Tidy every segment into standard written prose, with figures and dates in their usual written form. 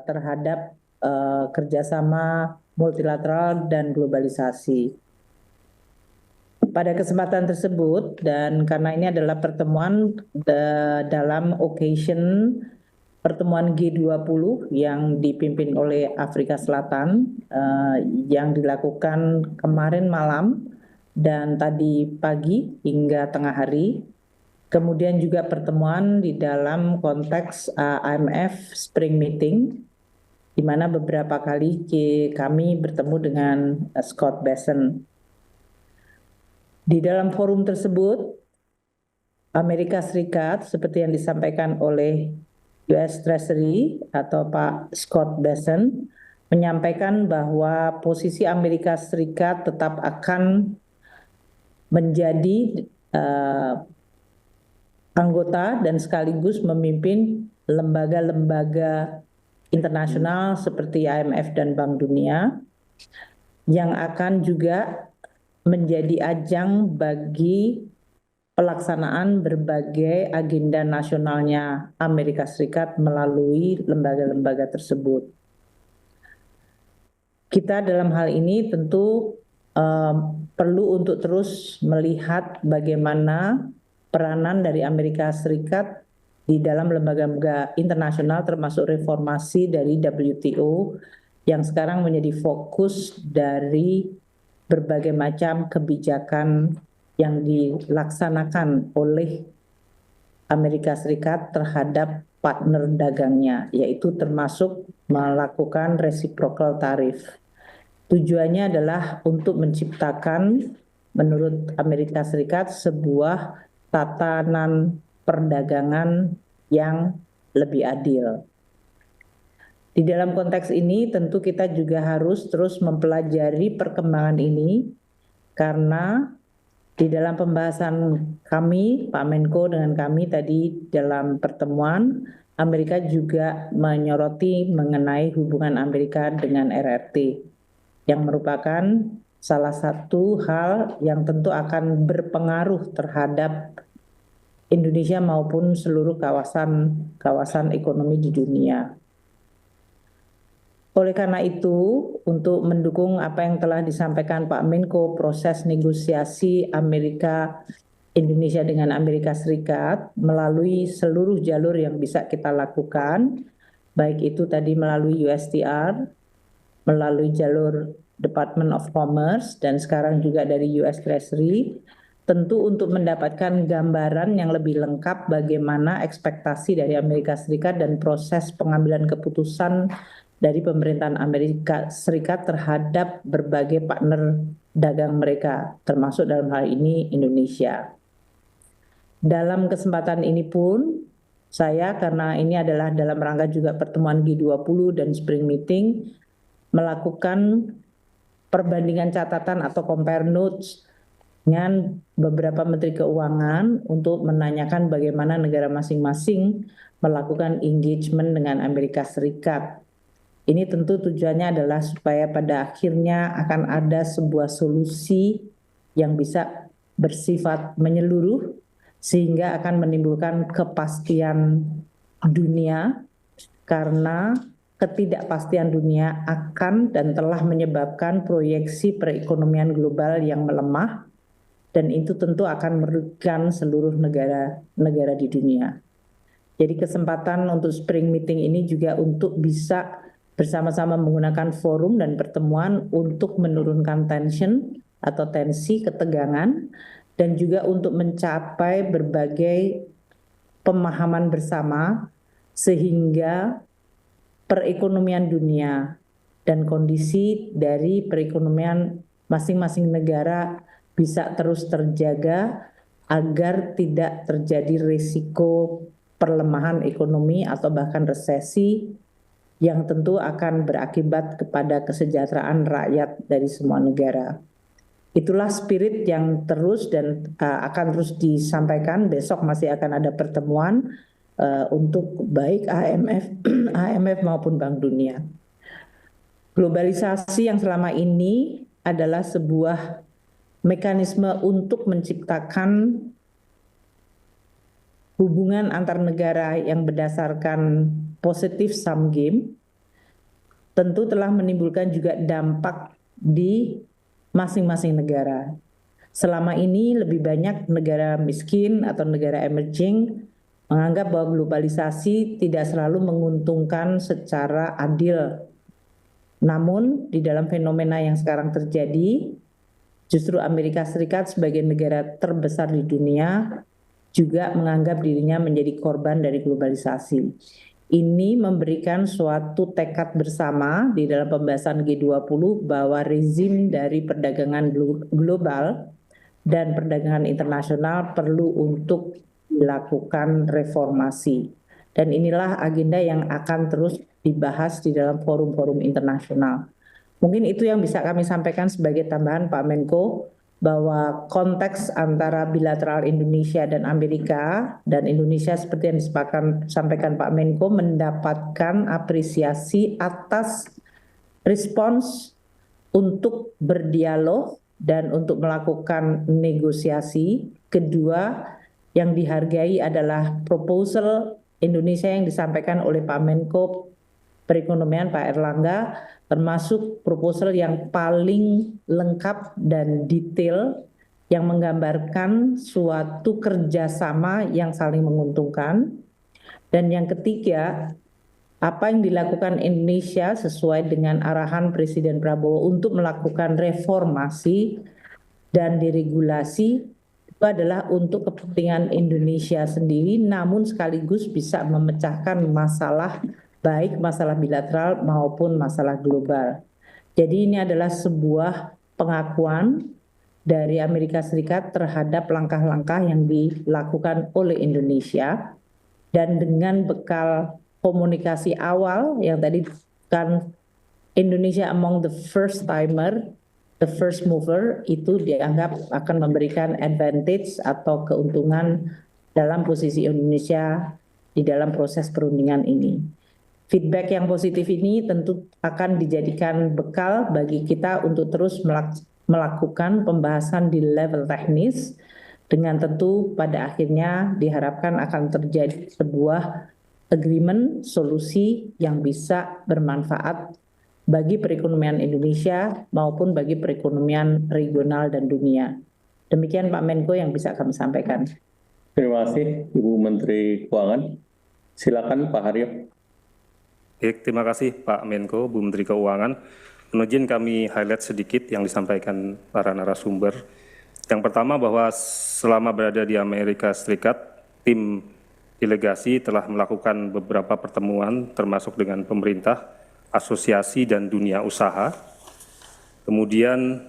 terhadap kerjasama multilateral dan globalisasi. Pada kesempatan tersebut, dan karena ini adalah pertemuan dalam occasion pertemuan G20 yang dipimpin oleh Afrika Selatan, yang dilakukan kemarin malam dan tadi pagi hingga tengah hari. Kemudian juga pertemuan di dalam konteks IMF Spring Meeting, di mana beberapa kali kami bertemu dengan Scott Bessent. Di dalam forum tersebut, Amerika Serikat seperti yang disampaikan oleh US Treasury atau Pak Scott Bessent menyampaikan bahwa posisi Amerika Serikat tetap akan menjadi anggota dan sekaligus memimpin lembaga-lembaga internasional seperti IMF dan Bank Dunia yang akan juga menjadi ajang bagi pelaksanaan berbagai agenda nasionalnya Amerika Serikat melalui lembaga-lembaga tersebut. Kita dalam hal ini tentu perlu untuk terus melihat bagaimana peranan dari Amerika Serikat di dalam lembaga-lembaga internasional termasuk reformasi dari WTO yang sekarang menjadi fokus dari berbagai macam kebijakan yang dilaksanakan oleh Amerika Serikat terhadap partner dagangnya, yaitu termasuk melakukan reciprocal tarif. Tujuannya adalah untuk menciptakan, menurut Amerika Serikat, sebuah tatanan perdagangan yang lebih adil. Di dalam konteks ini tentu kita juga harus terus mempelajari perkembangan ini karena di dalam pembahasan kami, Pak Menko dengan kami tadi dalam pertemuan, Amerika juga menyoroti mengenai hubungan Amerika dengan RRT yang merupakan salah satu hal yang tentu akan berpengaruh terhadap Indonesia maupun seluruh kawasan ekonomi di dunia. Oleh karena itu, untuk mendukung apa yang telah disampaikan Pak Menko, proses negosiasi Indonesia dengan Amerika Serikat melalui seluruh jalur yang bisa kita lakukan, baik itu tadi melalui USTR, melalui jalur Department of Commerce, dan sekarang juga dari US Treasury, tentu untuk mendapatkan gambaran yang lebih lengkap bagaimana ekspektasi dari Amerika Serikat dan proses pengambilan keputusan dari pemerintahan Amerika Serikat terhadap berbagai partner dagang mereka, termasuk dalam hal ini Indonesia. Dalam kesempatan ini pun, saya karena ini adalah dalam rangka juga pertemuan G20 dan Spring Meeting, melakukan perbandingan catatan atau compare notes dengan beberapa menteri keuangan untuk menanyakan bagaimana negara masing-masing melakukan engagement dengan Amerika Serikat. Ini tentu tujuannya adalah supaya pada akhirnya akan ada sebuah solusi yang bisa bersifat menyeluruh sehingga akan menimbulkan kepastian dunia, karena ketidakpastian dunia akan dan telah menyebabkan proyeksi perekonomian global yang melemah, dan itu tentu akan merugikan seluruh negara di dunia. Jadi kesempatan untuk Spring Meeting ini juga untuk bisa bersama-sama menggunakan forum dan pertemuan untuk menurunkan tensi ketegangan, dan juga untuk mencapai berbagai pemahaman bersama sehingga perekonomian dunia dan kondisi dari perekonomian masing-masing negara bisa terus terjaga agar tidak terjadi risiko perlemahan ekonomi atau bahkan resesi yang tentu akan berakibat kepada kesejahteraan rakyat dari semua negara. Itulah spirit yang terus dan akan terus disampaikan. Besok masih akan ada pertemuan untuk baik IMF maupun Bank Dunia. Globalisasi yang selama ini adalah sebuah mekanisme untuk menciptakan hubungan antar negara yang berdasarkan positive sum game, tentu telah menimbulkan juga dampak di masing-masing negara. Selama ini lebih banyak negara miskin atau negara emerging menganggap bahwa globalisasi tidak selalu menguntungkan secara adil. Namun di dalam fenomena yang sekarang terjadi, justru Amerika Serikat sebagai negara terbesar di dunia juga menganggap dirinya menjadi korban dari globalisasi. Ini memberikan suatu tekad bersama di dalam pembahasan G20 bahwa rezim dari perdagangan global dan perdagangan internasional perlu untuk dilakukan reformasi. Dan inilah agenda yang akan terus dibahas di dalam forum-forum internasional. Mungkin itu yang bisa kami sampaikan sebagai tambahan Pak Menko, bahwa konteks antara bilateral Indonesia dan Amerika dan Indonesia seperti yang disampaikan Pak Menko mendapatkan apresiasi atas respons untuk berdialog dan untuk melakukan negosiasi. Kedua, yang dihargai adalah proposal Indonesia yang disampaikan oleh Pak Menko Perekonomian Pak Erlangga, termasuk proposal yang paling lengkap dan detail yang menggambarkan suatu kerjasama yang saling menguntungkan. Dan yang ketiga, apa yang dilakukan Indonesia sesuai dengan arahan Presiden Prabowo untuk melakukan reformasi dan deregulasi itu adalah untuk kepentingan Indonesia sendiri, namun sekaligus bisa memecahkan masalah baik masalah bilateral maupun masalah global. Jadi ini adalah sebuah pengakuan dari Amerika Serikat terhadap langkah-langkah yang dilakukan oleh Indonesia, dan dengan bekal komunikasi awal yang tadi kan Indonesia among the first timer, the first mover, itu dianggap akan memberikan advantage atau keuntungan dalam posisi Indonesia di dalam proses perundingan ini. Feedback yang positif ini tentu akan dijadikan bekal bagi kita untuk terus melakukan pembahasan di level teknis, dengan tentu pada akhirnya diharapkan akan terjadi sebuah agreement, solusi yang bisa bermanfaat bagi perekonomian Indonesia maupun bagi perekonomian regional dan dunia. Demikian Pak Menko yang bisa kami sampaikan. Terima kasih Ibu Menteri Keuangan. Silakan Pak Haryo. Baik, terima kasih Pak Menko, Bu Menteri Keuangan. Izin kami highlight sedikit yang disampaikan para narasumber. Yang pertama bahwa selama berada di Amerika Serikat, tim delegasi telah melakukan beberapa pertemuan termasuk dengan pemerintah, asosiasi dan dunia usaha. Kemudian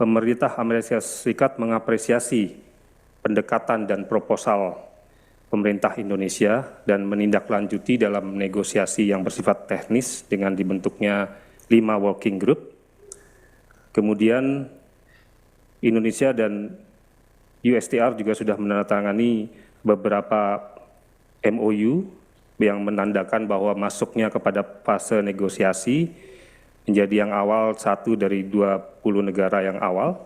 pemerintah Amerika Serikat mengapresiasi pendekatan dan proposal pemerintah Indonesia dan menindaklanjuti dalam negosiasi yang bersifat teknis dengan dibentuknya 5 working group. Kemudian Indonesia dan USTR juga sudah menandatangani beberapa MOU yang menandakan bahwa masuknya kepada fase negosiasi menjadi yang awal 1 dari 20 negara yang awal.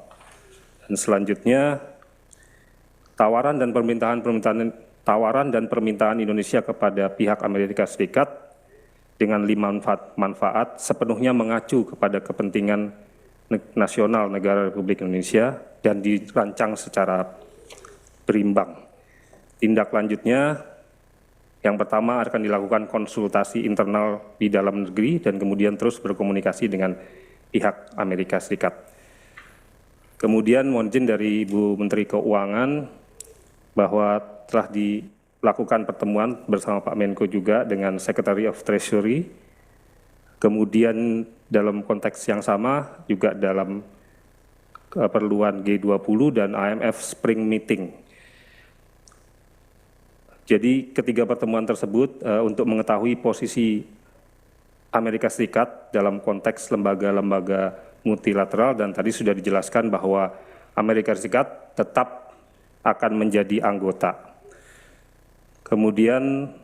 Dan selanjutnya tawaran dan permintaan Indonesia kepada pihak Amerika Serikat dengan 5 manfaat sepenuhnya mengacu kepada kepentingan nasional negara Republik Indonesia dan dirancang secara berimbang. Tindak lanjutnya, yang pertama akan dilakukan konsultasi internal di dalam negeri dan kemudian terus berkomunikasi dengan pihak Amerika Serikat. Kemudian mohon izin dari Ibu Menteri Keuangan bahwa telah dilakukan pertemuan bersama Pak Menko juga dengan Secretary of Treasury. Kemudian dalam konteks yang sama juga dalam keperluan G20 dan IMF Spring Meeting. Jadi ketiga pertemuan tersebut untuk mengetahui posisi Amerika Serikat dalam konteks lembaga-lembaga multilateral, dan tadi sudah dijelaskan bahwa Amerika Serikat tetap akan menjadi anggota. Kemudian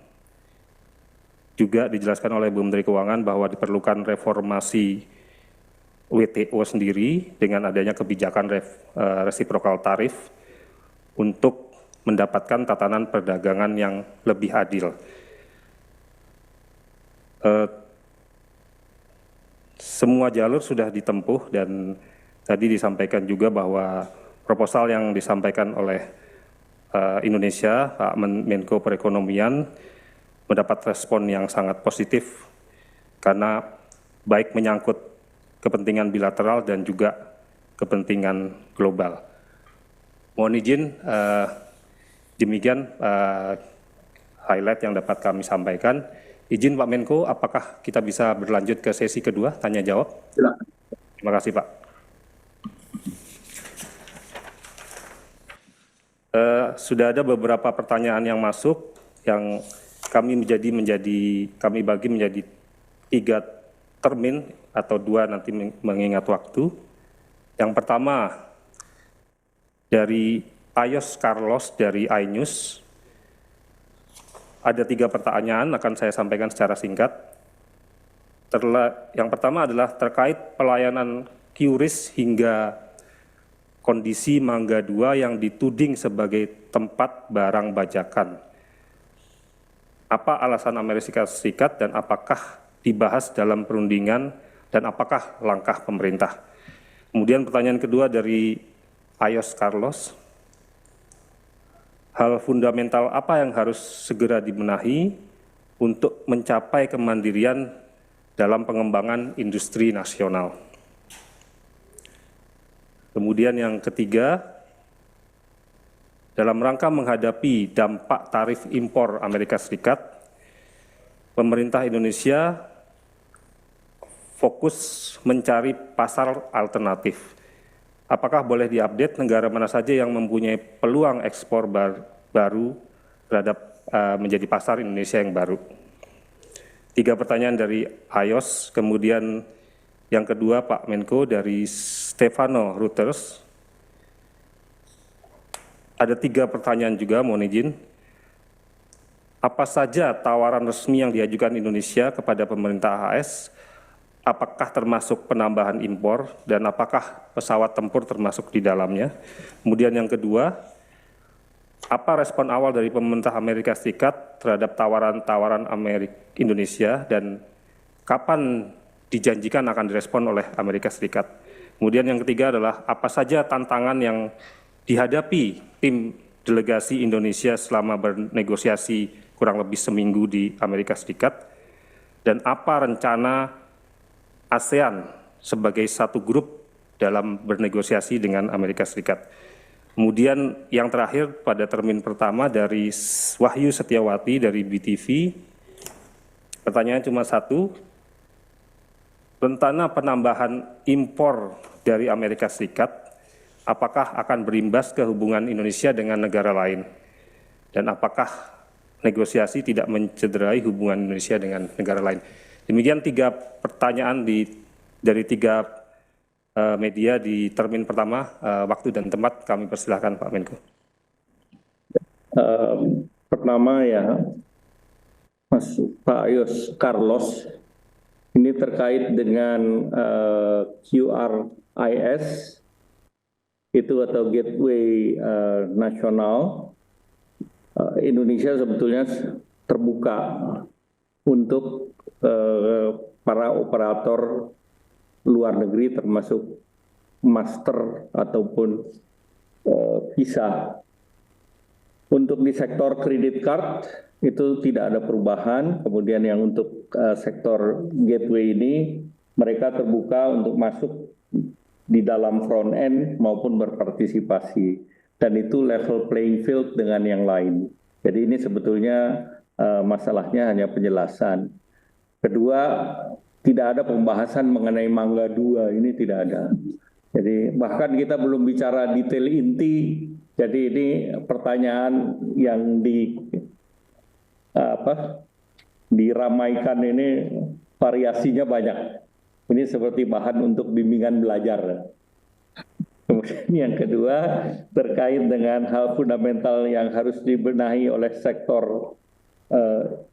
juga dijelaskan oleh Bu Menteri Keuangan bahwa diperlukan reformasi WTO sendiri dengan adanya kebijakan reciprocal tarif untuk mendapatkan tatanan perdagangan yang lebih adil. semua jalur sudah ditempuh dan tadi disampaikan juga bahwa proposal yang disampaikan oleh Indonesia, Pak Menko Perekonomian, mendapat respon yang sangat positif karena baik menyangkut kepentingan bilateral dan juga kepentingan global. Mohon izin, demikian highlight yang dapat kami sampaikan. Izin Pak Menko, apakah kita bisa berlanjut ke sesi kedua, tanya jawab? Silakan. Terima kasih Pak. Sudah ada beberapa pertanyaan yang masuk yang kami bagi menjadi 3 termin atau 2 nanti mengingat waktu. Yang pertama dari Ayos Carlos dari iNews. Ada 3 pertanyaan akan saya sampaikan secara singkat. Yang pertama adalah terkait pelayanan QRIS hingga kondisi Mangga 2 yang dituding sebagai tempat barang bajakan. Apa alasan Amerika Serikat dan apakah dibahas dalam perundingan dan apakah langkah pemerintah? Kemudian pertanyaan kedua dari Ayos Carlos. Hal fundamental apa yang harus segera dibenahi untuk mencapai kemandirian dalam pengembangan industri nasional? Kemudian yang ketiga, dalam rangka menghadapi dampak tarif impor Amerika Serikat, pemerintah Indonesia fokus mencari pasar alternatif. Apakah boleh diupdate negara mana saja yang mempunyai peluang ekspor baru terhadap menjadi pasar Indonesia yang baru? 3 pertanyaan dari Ayos, kemudian yang kedua Pak Menko dari Stefano Reuters. Ada 3 pertanyaan juga, mohon izin. Apa saja tawaran resmi yang diajukan Indonesia kepada pemerintah AS? Apakah termasuk penambahan impor dan apakah pesawat tempur termasuk di dalamnya? Kemudian yang kedua, apa respon awal dari pemerintah Amerika Serikat terhadap tawaran-tawaran Indonesia dan kapan dijanjikan akan direspon oleh Amerika Serikat? Kemudian yang ketiga adalah apa saja tantangan yang dihadapi tim delegasi Indonesia selama bernegosiasi kurang lebih seminggu di Amerika Serikat dan apa rencana ASEAN sebagai satu grup dalam bernegosiasi dengan Amerika Serikat. Kemudian yang terakhir pada termin pertama dari Wahyu Setiawati dari BTV, pertanyaan cuma 1, rencana penambahan impor dari Amerika Serikat, apakah akan berimbas ke hubungan Indonesia dengan negara lain? Dan apakah negosiasi tidak mencederai hubungan Indonesia dengan negara lain? Demikian 3 pertanyaan dari 3 media di termin pertama. Waktu dan tempat kami persilahkan Pak Menko. Pertama ya, Pak Ayos Carlos, ini terkait dengan QRIS itu atau Gateway Nasional. Indonesia sebetulnya terbuka untuk para operator luar negeri termasuk master ataupun visa. Untuk di sektor kredit card itu tidak ada perubahan. Kemudian yang untuk sektor gateway ini mereka terbuka untuk masuk di dalam front end maupun berpartisipasi. Dan itu level playing field dengan yang lain. Jadi ini sebetulnya masalahnya hanya penjelasan. Kedua, tidak ada pembahasan mengenai Mangga 2, ini tidak ada. Jadi bahkan kita belum bicara detail inti. Jadi ini pertanyaan yang diramaikan ini variasinya banyak. Ini seperti bahan untuk bimbingan belajar. Kemudian yang kedua terkait dengan hal fundamental yang harus dibenahi oleh sektor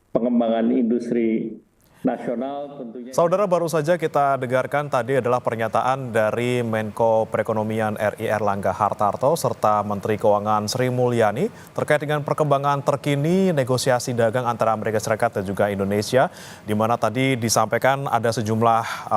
pengembangan industri nasional tentunya. Saudara, baru saja kita dengarkan tadi adalah pernyataan dari Menko Perekonomian RI Erlangga Hartarto serta Menteri Keuangan Sri Mulyani terkait dengan perkembangan terkini negosiasi dagang antara Amerika Serikat dan juga Indonesia, di mana tadi disampaikan ada sejumlah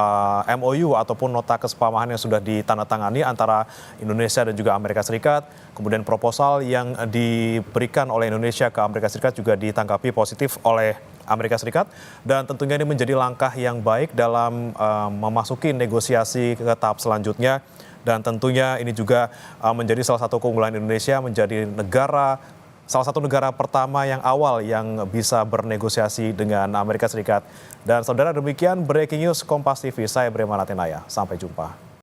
MOU ataupun nota kesepahaman yang sudah ditandatangani antara Indonesia dan juga Amerika Serikat. Kemudian proposal yang diberikan oleh Indonesia ke Amerika Serikat juga ditanggapi positif oleh Amerika Serikat, dan tentunya ini menjadi langkah yang baik dalam memasuki negosiasi ke tahap selanjutnya, dan tentunya ini juga menjadi salah satu keunggulan Indonesia menjadi salah satu negara pertama yang awal yang bisa bernegosiasi dengan Amerika Serikat. Dan saudara, demikian Breaking News Kompas TV, saya Brema Latinaya, sampai jumpa.